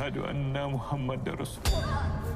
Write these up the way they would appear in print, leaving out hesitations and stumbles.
अशहदु अन्ना मुहम्मद रसूलुल्लाह।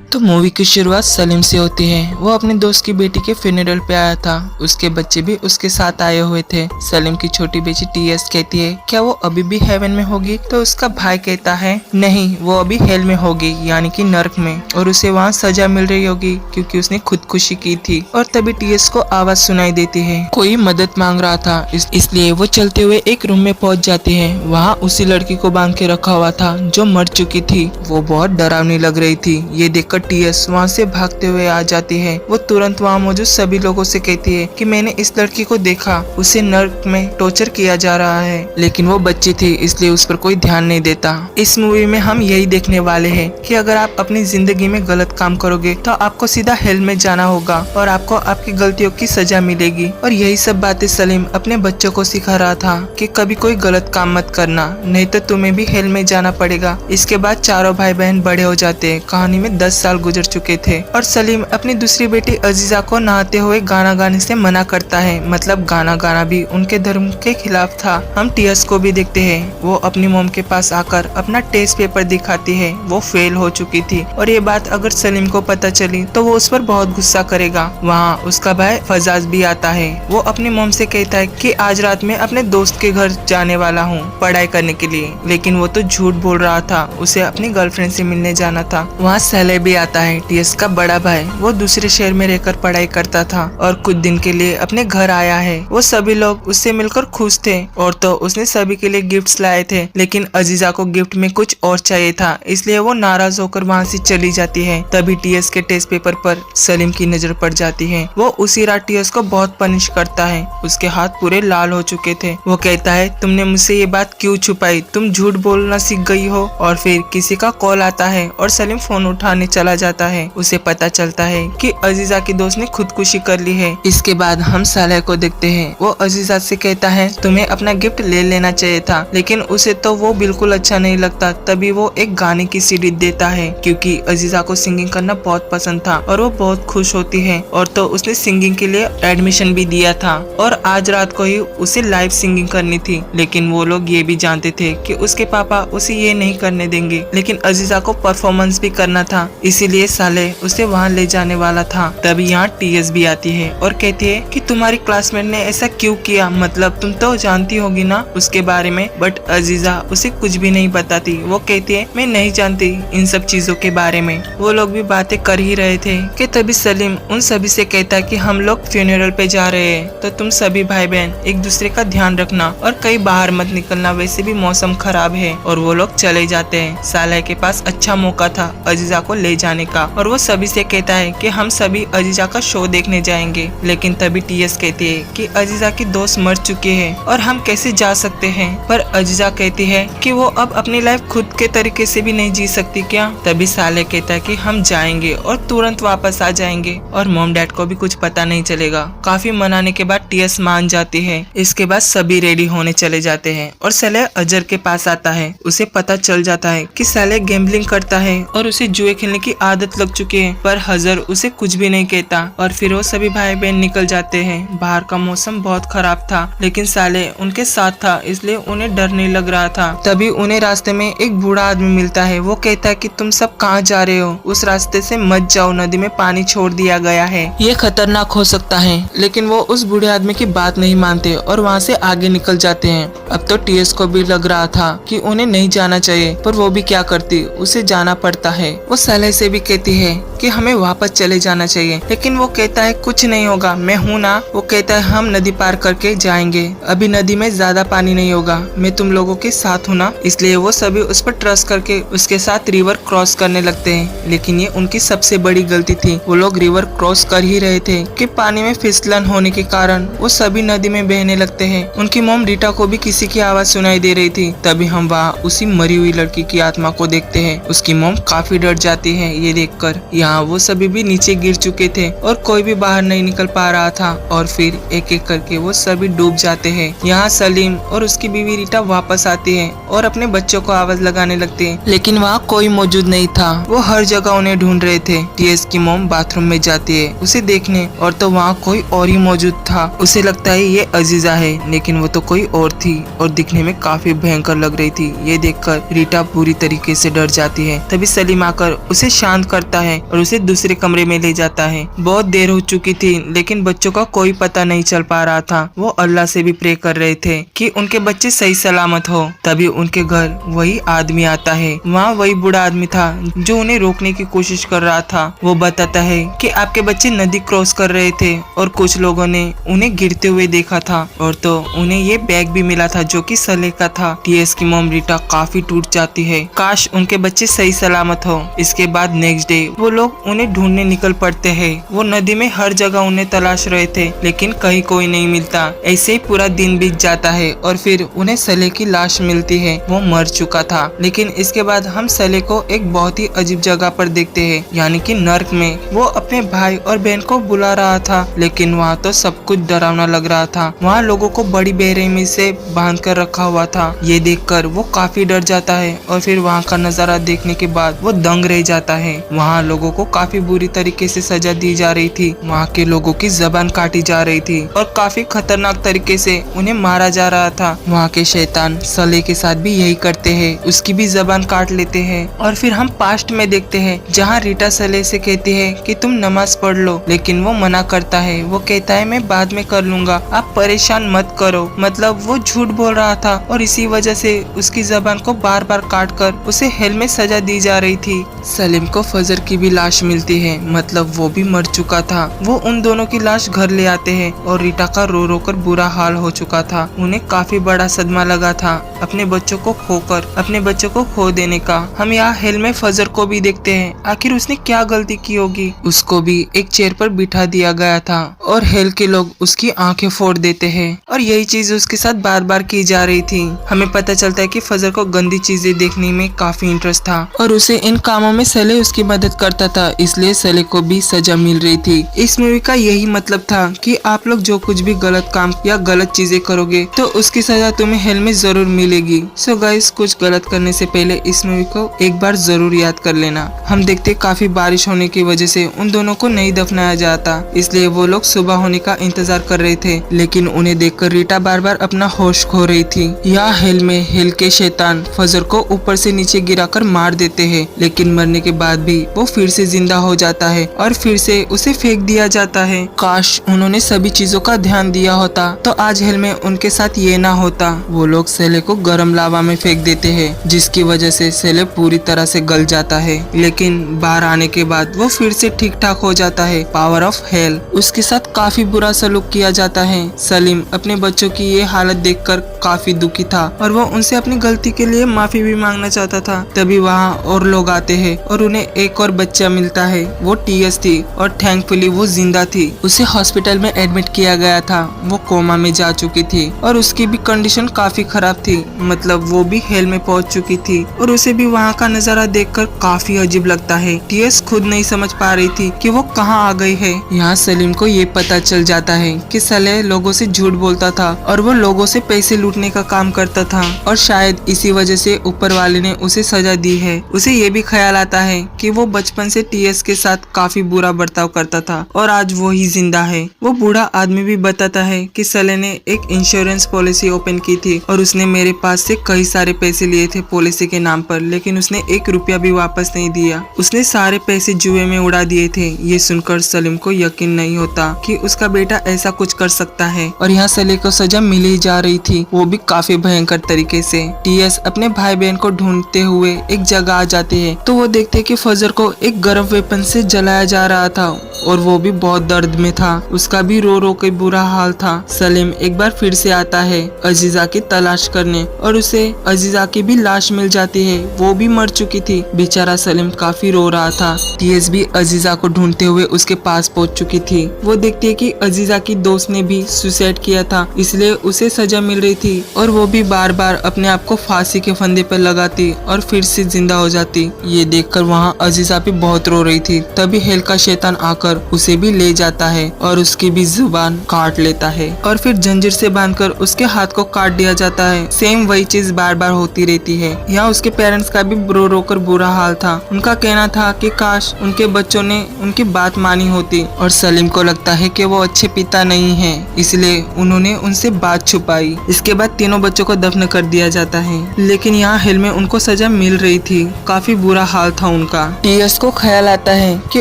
तो मूवी की शुरुआत सलीम से होती है। वो अपने दोस्त की बेटी के फ्यूनरल पे आया था। उसके बच्चे भी उसके साथ आए हुए थे। सलीम की छोटी बेटी टीएस कहती है क्या वो अभी भी हेवन में होगी, तो उसका भाई कहता है नहीं, वो अभी हेल में होगी, यानी कि नर्क में, और उसे वहाँ सजा मिल रही होगी क्योंकि उसने खुदकुशी की थी। और तभी टीएस को आवाज सुनाई देती है, कोई मदद मांग रहा था, इसलिए वो चलते हुए एक रूम में पहुंच जाती है। वहाँ उसी लड़की को बांध के रखा हुआ था जो मर चुकी थी। वो बहुत डरावनी लग रही थी। ये देखकर टीएस वहाँ से भागते हुए आ जाती है। वो तुरंत वहाँ मौजूद सभी लोगों से कहती है कि मैंने इस लड़की को देखा, उसे नर्क में टॉर्चर किया जा रहा है, लेकिन वो बच्ची थी इसलिए उस पर कोई ध्यान नहीं देता। इस मूवी में हम यही देखने वाले हैं कि अगर आप अपनी जिंदगी में गलत काम करोगे तो आपको सीधा हेल में जाना होगा और आपको आपकी गलतियों की सजा मिलेगी। और यही सब बातें सलीम अपने बच्चों को सिखा रहा था कि कभी कोई गलत काम मत करना, नहीं तो तुम्हें भी हेल में जाना पड़ेगा। इसके बाद चारों भाई बहन बड़े हो जाते हैं। कहानी में 10 साल गुजर चुके थे और सलीम अपनी दूसरी बेटी अजीजा को नहाते हुए गाना गाने से मना करता है। मतलब गाना गाना भी उनके धर्म के खिलाफ था। हम टीएस को भी देखते हैं। वो अपनी मोम के पास आकर अपना टेस्ट पेपर दिखाती है। वो फेल हो चुकी थी और ये बात अगर सलीम को पता चली तो वो उस पर बहुत गुस्सा करेगा। वहाँ उसका भाई फजाज भी आता है। वो अपनी मोम से कहता है कि आज रात में अपने दोस्त के घर जाने वाला हूँ पढ़ाई करने के लिए, लेकिन वो तो झूठ बोल रहा था। उसे अपनी गर्लफ्रेंड से मिलने जाना था। वहाँ सैले भी आता है, टीएस का बड़ा भाई। वो दूसरे शहर में रहकर पढ़ाई करता था और कुछ दिन के लिए अपने घर आया है। वो सभी लोग उससे मिलकर खुश थे और तो उसने सभी के लिए गिफ्ट्स लाए थे, लेकिन अजीजा को गिफ्ट में कुछ और चाहिए था, इसलिए वो नाराज होकर वहाँ से चली जाती है। तभी टीएस के टेस्ट पेपर पर सलीम की नजर पड़ जाती है। वो उसी रात टीएस को बहुत पनिश करता है। उसके हाथ पूरे लाल हो चुके थे। वो कहता है तुमने मुझसे ये बात क्यों छुपाई, तुम झूठ बोलना सीख गई हो। और फिर किसी का कॉल आता है और सलीम फोन उठाने चला जाता है। उसे पता चलता है कि अजीजा की दोस्त ने खुदकुशी कर ली है। इसके बाद हम सालेह को देखते हैं। वो अजीजा से कहता है तुम्हें अपना गिफ्ट ले लेना चाहिए था, लेकिन उसे तो वो बिल्कुल अच्छा नहीं लगता। तभी वो एक गाने की सीडी देता है क्योंकि अजीजा को सिंगिंग करना बहुत पसंद था और वो बहुत खुश होती है। और तो उसने सिंगिंग के लिए एडमिशन भी दिया था और आज रात को ही उसे लाइव सिंगिंग करनी थी। लेकिन वो लोग ये भी जानते थे कि उसके पापा उसे ये नहीं करने देंगे, लेकिन अजीजा को परफॉर्मेंस भी करना था, इसीलिए साले उसे वहाँ ले जाने वाला था। तभी यहाँ टीएस भी आती है और कहती है कि तुम्हारी क्लासमेट ने ऐसा क्यों किया, मतलब तुम तो जानती होगी ना उसके बारे में। बट अजीजा उसे कुछ भी नहीं बताती। वो कहती है मैं नहीं जानती इन सब चीजों के बारे में। वो लोग भी बातें कर ही रहे थे कि तभी सलीम उन सभी से कहता है कि हम लोग फ्यूनरल पे जा रहे हैं, तो तुम सभी भाई बहन एक दूसरे का ध्यान रखना और कहीं बाहर मत निकलना, वैसे भी मौसम खराब है। और वो लोग चले जाते हैं। सालेह के पास अच्छा मौका था अजीजा को ले जाने का और वो सभी से कहता है कि हम सभी अजीजा का शो देखने जाएंगे। लेकिन तभी टीएस कहती है कि अजीजा की दोस्त मर चुकी है और हम कैसे जा सकते हैं। पर अजीजा कहती है कि वो अब अपनी लाइफ खुद के तरीके से भी नहीं जी सकती क्या। तभी सालेह कहता है कि हम जाएंगे और तुरंत वापस आ जाएंगे और मॉम डैड को भी कुछ पता नहीं चलेगा। काफी मनाने के बाद टीएस मान जाती है। इसके बाद सभी रेडी होने चले जाते हैं और सालेह अजहर के पास आता है। उसे पता चल जाता है कि सालेह गैम्बलिंग करता है और उसे जुए खेलने की आदत लग चुकी है, पर अजहर उसे कुछ भी नहीं कहता। और फिर वो सभी भाई बहन निकल जाते हैं। बाहर का मौसम बहुत खराब था, लेकिन सालेह उनके साथ था इसलिए उन्हें डर नहीं लग रहा था। तभी उन्हें रास्ते में एक बूढ़ा आदमी मिलता है। वो कहता है कि तुम सब कहाँ जा रहे हो, उस रास्ते से मत जाओ, नदी में पानी छोड़ दिया गया है, ये खतरनाक हो सकता है। लेकिन वो उस बूढ़े आदमी की बात नहीं मानते और वहाँ से आगे निकल जाते हैं। अब तो टीएस को भी लग रहा था कि उन्हें नहीं जाना चाहिए, पर वो भी क्या करती, उसे जाना पड़ता है। वो सालेह से भी कहती है कि हमें वापस चले जाना चाहिए, लेकिन वो कहता है कुछ नहीं होगा, मैं हूँ ना। वो कहता है हम नदी पार करके जाएंगे, अभी नदी में ज्यादा पानी नहीं होगा, मैं तुम लोगों के साथ हूँ ना। इसलिए वो सभी उस पर ट्रस्ट करके उसके साथ रिवर क्रॉस करने लगते हैं। लेकिन ये उनकी सबसे बड़ी गलती थी। वो लोग रिवर क्रॉस कर ही रहे थे कि पानी में फिसलन होने के कारण वो सभी नदी में बहने लगते हैं। उनकी मॉम रीटा को भी किसी की आवाज सुनाई दे रही थी। तभी हम वहाँ उसी मरी हुई लड़की की आत्मा को देखते हैं। उसकी मॉम काफी डर जाती है हैं। ये देखकर यहाँ वो सभी भी नीचे गिर चुके थे और कोई भी बाहर नहीं निकल पा रहा था और फिर एक एक करके वो सभी डूब जाते हैं। यहाँ सलीम और उसकी बीवी रीटा वापस आती है और अपने बच्चों को आवाज लगाने लगते हैं, लेकिन वहाँ कोई मौजूद नहीं था। वो हर जगह उन्हें ढूंढ रहे थे। टीएस की मॉम बाथरूम में जाती है उसे देखने, और तो वहाँ कोई और ही मौजूद था। उसे लगता है ये अजीजा है, लेकिन वो तो कोई और थी और दिखने में काफी भयंकर लग रही थी। ये देखकर रीटा पूरी तरीके से डर जाती है। तभी सलीम आकर उसे शांत करता है और उसे दूसरे कमरे में ले जाता है। बहुत देर हो चुकी थी, लेकिन बच्चों का कोई पता नहीं चल पा रहा था। वो अल्लाह से भी प्रे कर रहे थे कि उनके बच्चे सही सलामत हो। तभी उनके घर वही आदमी आता है। वहाँ वही बूढ़ा आदमी था जो उन्हें रोकने की कोशिश कर रहा था। वो बताता है कि आपके बच्चे नदी क्रॉस कर रहे थे और कुछ लोगों ने उन्हें गिरते हुए देखा था, और तो उन्हें ये बैग भी मिला था जो कि सले का था। टीएस की मॉम रीटा काफी टूट जाती है। काश उनके बच्चे सही सलामत हो। इसके बाद नेक्स्ट डे वो लोग उन्हें ढूंढने निकल पड़ते हैं। वो नदी में हर जगह उन्हें तलाश रहे थे, लेकिन कहीं कोई नहीं मिलता। ऐसे ही पूरा दिन बीत जाता है और फिर उन्हें सले की लाश मिलती है। वो मर चुका था। लेकिन इसके बाद हम सले को एक बहुत ही अजीब जगह पर देखते हैं, यानी कि नर्क में। वो अपने भाई और बहन को बुला रहा था, लेकिन वहाँ तो सब कुछ डरावना लग रहा था। वहाँ लोगों को बड़ी बेरहमी से बांध कर रखा हुआ था। ये देखकर वो काफी डर जाता है और फिर वहाँ का नजारा देखने के बाद वो दंग रह जाता है। वहाँ लोगों को काफी बुरी तरीके से सजा दी जा रही थी। वहाँ के लोगों की जबान काटी जा रही थी और काफी खतरनाक तरीके से उन्हें मारा जा रहा था। वहाँ के शैतान सले के साथ भी यही करते हैं, उसकी भी जबान काट लेते हैं। और फिर हम पास्ट में देखते हैं जहाँ रीटा सले से कहती है कि तुम नमाज पढ़ लो, लेकिन वो मना करता है। वो कहता है मैं बाद में कर लूंगा, आप परेशान मत करो। मतलब वो झूठ बोल रहा था और इसी वजह से उसकी जबान को बार बार काट कर उसे हेल में सजा दी जा रही थी। सलीम को फजर की भी लाश मिलती है, मतलब वो भी मर चुका था। वो उन दोनों की लाश घर ले आते हैं और रीटा का रो रो कर बुरा हाल हो चुका था। उन्हें काफी बड़ा सदमा लगा था अपने बच्चों को खोकर, अपने बच्चों को खो देने का। हम यहाँ हेल में फजर को भी देखते हैं। आखिर उसने क्या गलती की होगी? उसको भी एक चेयर पर बिठा दिया गया था और हेल के लोग उसकी आंखें फोड़ देते हैं, और यही चीज उसके साथ बार बार की जा रही थी। हमें पता चलता है कि फजर को गंदी चीजें देखने में काफी इंटरेस्ट था और उसे इन कामों में सले उसकी मदद करता था, इसलिए सले को भी सजा मिल रही थी। इस मूवी का यही मतलब था कि आप लोग जो कुछ भी गलत काम या गलत चीजें करोगे तो उसकी सजा तुम्हें हेल में जरूर मिलेगी। सो गाइस, कुछ गलत करने से पहले इस मूवी को एक बार जरूर याद कर लेना। हम देखते काफी बारिश होने की वजह से उन दोनों को नहीं दफनाया जाता, इसलिए वो लोग सुबह होने का इंतजार कर रहे थे, लेकिन उन्हें देखकर रीटा बार बार अपना होश खो रही थी। यहाँ हेल में हेल के शैतान फजर को ऊपर से नीचे गिराकर मार देते हैं, लेकिन मरने के बाद भी वो फिर से जिंदा हो जाता है और फिर से उसे फेंक दिया जाता है। काश उन्होंने सभी चीजों का ध्यान दिया होता तो आज हेल में उनके साथ ये ना होता। वो लोग सेले को गर्म लावा में फेंक देते हैं, जिसकी वजह से सेले पूरी तरह से गल जाता है, लेकिन बाहर आने के बाद वो फिर से ठीक ठाक हो जाता है। Power of hell. उसके साथ काफी बुरा सलूक किया जाता है। सलीम अपने बच्चों की ये हालत देखकर काफी दुखी था और वो उनसे अपनी गलती के लिए माफी भी मांगना चाहता था। तभी वहाँ और लोग आते हैं और उन्हें एक और बच्चा मिलता है। वो टीएस थी और थैंकफुली वो जिंदा थी। उसे हॉस्पिटल में एडमिट किया गया था। वो कोमा में जा चुकी थी और उसकी भी कंडीशन काफी खराब थी, मतलब वो भी हेल में पहुंच चुकी थी और उसे भी वहाँ का नजारा देखकर काफी अजीब लगता है। टीएस खुद नहीं समझ पा रही थी कि वो कहाँ आ गई है। यहाँ सलीम को ये पता चल जाता है कि सले लोगों से झूठ बोलता था और वो लोगों से पैसे लूटने का काम करता था और शायद इसी वजह से ऊपर वाले ने उसे सजा दी है। उसे ये भी ख्याल आता है कि वो बचपन से टीएस के साथ काफी बुरा बर्ताव करता था और आज वो ही जिंदा है। वो बूढ़ा आदमी भी बताता है कि सले ने एक इंश्योरेंस पॉलिसी ओपन की थी और उसने मेरे पास से कई सारे पैसे लिए थे पॉलिसी के नाम पर, लेकिन उसने 1 रुपया भी वापस नहीं दिया। उसने सारे पैसे जुए में उड़ा दिए थे। ये सुनकर सलीम को यकीन नहीं होता कि उसका बेटा ऐसा कुछ कर सकता है और यहाँ सले को सजा मिल ही जा रही थी, वो भी काफी भयंकर तरीके से। टीएस अपने भाई बहन को ढूंढते हुए एक जगह आ जाते हैं तो वो देखते कि फजर को एक गर्म वेपन से जलाया जा रहा था और वो भी बहुत दर्द में था। उसका भी रो रो के बुरा हाल था। सलीम एक बार फिर से आता है अजीजा की तलाश करने और उसे अजीजा की भी लाश मिल जाती है। वो भी मर चुकी थी। बेचारा सलीम काफी रो रहा था। टीएस भी अजीजा को ढूंढते हुए उसके पास पहुंच चुकी थी। वो देखती है कि अजीजा की दोस्त ने भी सुसाइड किया था, इसलिए उसे सजा मिल रही थी और वो भी बार बार अपने आप को फांसी के फंदे पर लगाती और फिर से जिंदा हो जाती। ये देखकर वहाँ वहाँ अजीजा भी बहुत रो रही थी। तभी हेल का शैतान आकर उसे भी ले जाता है और उसकी भी जुबान काट लेता है और फिर जंजीर से बांधकर उसके हाथ को काट दिया जाता है। सेम वही चीज बार बार होती रहती है। यहाँ उसके पेरेंट्स का भी रो रो कर बुरा हाल था। उनका कहना था कि काश उनके बच्चों ने उनकी बात मानी होती और सलीम को लगता है कि वो अच्छे पिता नहीं है, इसलिए उन्होंने उनसे बात छुपाई। इसके बाद तीनों बच्चों को दफन कर दिया जाता है। लेकिन यहाँ हेल में उनको सजा मिल रही थी। काफी बुरा हाल था उनका। टीएस को ख्याल आता है कि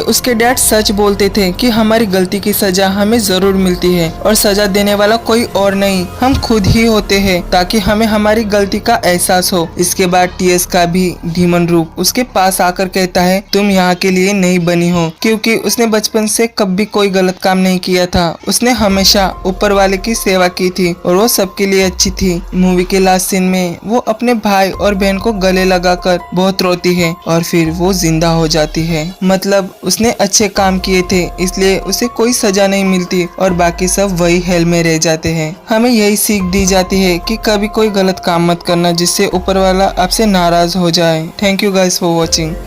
उसके डैड सच बोलते थे कि हमारी गलती की सजा हमें जरूर मिलती है और सजा देने वाला कोई और नहीं, हम खुद ही होते हैं, ताकि हमें हमारी गलती का एहसास हो। इसके बाद टीएस का भी डीमन रूप उसके पास आकर कहता है तुम यहाँ के लिए नहीं बनी हो, क्योंकि उसने बचपन से कभी कोई गलत काम नहीं किया था। उसने हमेशा ऊपर वाले की सेवा की थी और वो सबके लिए अच्छी थी। मूवी के लास्ट सीन में वो अपने भाई और बहन को गले लगाकर बहुत रोती है और फिर वो जिंदा हो जाती है। मतलब उसने अच्छे काम किए थे, इसलिए उसे कोई सजा नहीं मिलती और बाकी सब वही हेल में रह जाते हैं। हमें यही सीख दी जाती है कि कभी कोई गलत काम मत करना जिससे ऊपर वाला आपसे नाराज हो जाए। Thank you guys for watching.